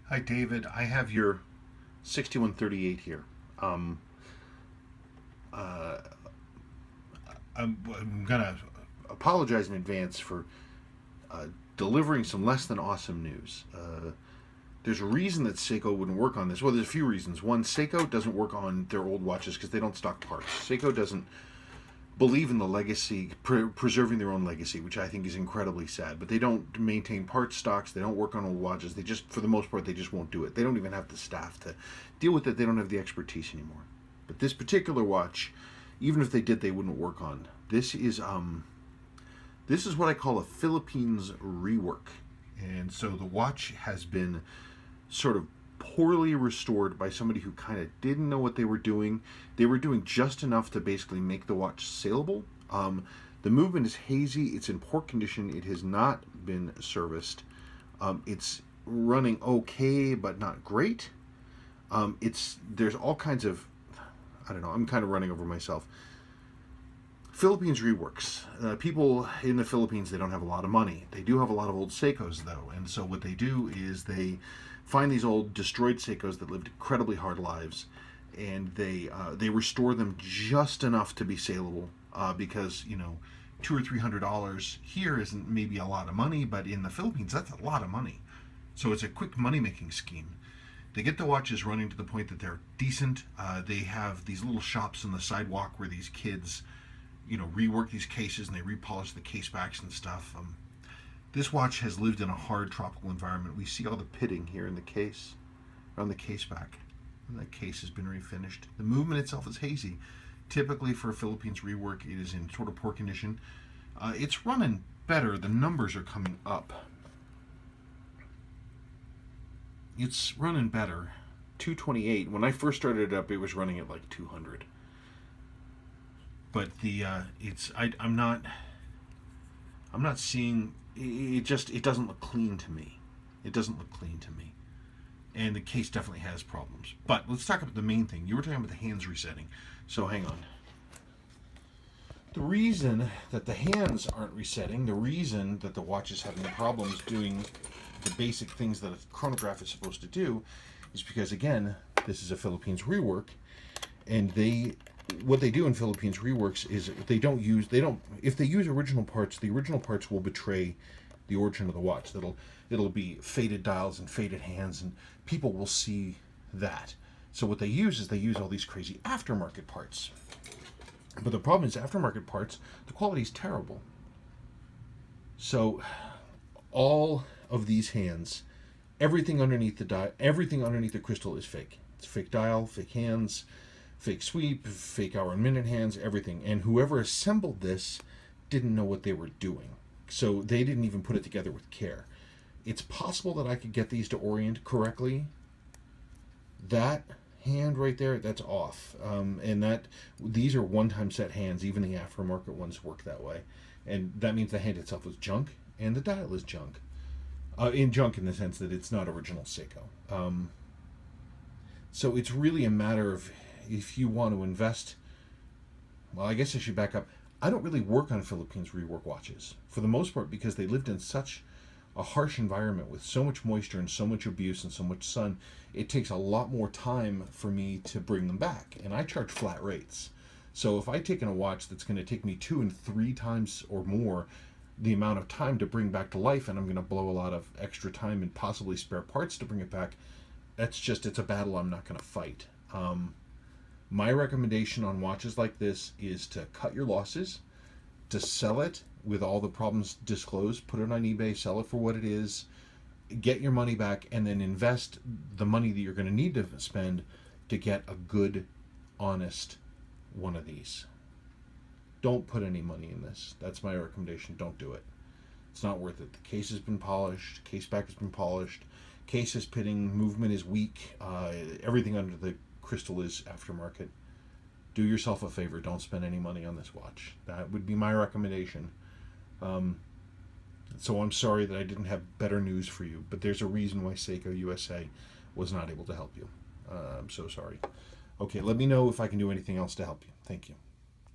Hi, David. I have your 6138 here. Um, uh, I'm going to apologize in advance for uh, delivering some less than awesome news. There's a reason that Seiko wouldn't work on this. Well, there's a few reasons. One, Seiko doesn't work on their old watches because they don't stock parts. Seiko doesn't believe in the legacy, preserving their own legacy, which I think is incredibly sad. But they don't maintain parts stocks. They don't work on old watches. They just, for the most part, they just won't do it. They don't even have the staff to deal with it. They don't have the expertise anymore. But this particular watch, even if they did, they wouldn't work on. This is what I call a Philippines rework, and so the watch has been sort of poorly restored by somebody who kind of didn't know what they were doing. They were doing just enough to basically make the watch saleable. The movement is hazy. It's in poor condition. It has not been serviced. It's running okay, but not great. There's all kinds of, I don't know. I'm kind of running over myself. Philippines reworks. People in the Philippines, they don't have a lot of money. They do have a lot of old Seikos, though. And so what they do is they find these old destroyed Seikos that lived incredibly hard lives, and they restore them just enough to be saleable. Because, $200 or $300 here isn't maybe a lot of money, but in the Philippines, that's a lot of money. So it's a quick money-making scheme. They get the watches running to the point that they're decent. They have these little shops on the sidewalk where these kids rework these cases and they repolish the case backs and stuff. This watch has lived in a hard tropical environment. We see all the pitting here in the case, on the case back. And that case has been refinished. The movement itself is hazy. Typically for a Philippines rework, it is in sort of poor condition. It's running better. The numbers are coming up. It's running better. 228. When I first started it up, it was running at like 200. But I'm not seeing it. It doesn't look clean to me. It doesn't look clean to me, and the case definitely has problems. But let's talk about the main thing. You were talking about the hands resetting, so hang on. The reason that the hands aren't resetting, the reason that the watch is having problems doing the basic things that a chronograph is supposed to do, is because, again, this is a Philippines rework, and what they do in Philippines reworks is if they use original parts, the original parts will betray the origin of the watch. It'll be faded dials and faded hands, and people will see that. So what they use is all these crazy aftermarket parts. But the problem is aftermarket parts, the quality is terrible. So all of these hands, everything underneath the crystal is fake. It's fake dial, fake hands, fake sweep, fake hour and minute hands, everything. And whoever assembled this didn't know what they were doing. So they didn't even put it together with care. It's possible that I could get these to orient correctly. That hand right there, that's off. And these are one-time set hands. Even the aftermarket ones work that way. And that means the hand itself is junk, and the dial is junk. Junk in the sense that it's not original Seiko. So it's really a matter of, if you want to invest, well, I guess I should back up. I don't really work on Philippines rework watches, for the most part, because they lived in such a harsh environment with so much moisture and so much abuse and so much sun. It takes a lot more time for me to bring them back, and I charge flat rates. So if I take in a watch that's going to take me 2 and 3 times or more the amount of time to bring back to life, and I'm going to blow a lot of extra time and possibly spare parts to bring it back, it's a battle I'm not going to fight. My recommendation on watches like this is to cut your losses, to sell it with all the problems disclosed, put it on eBay, sell it for what it is, get your money back, and then invest the money that you're going to need to spend to get a good, honest one of these. Don't put any money in this. That's my recommendation. Don't do it. It's not worth it. The case has been polished, case back has been polished, case is pitting, movement is weak, everything under the crystal is aftermarket. Do yourself a favor. Don't spend any money on this watch. That would be my recommendation. So I'm sorry that I didn't have better news for you, but there's a reason why Seiko USA was not able to help you. I'm so sorry. Okay, let me know if I can do anything else to help you. Thank you.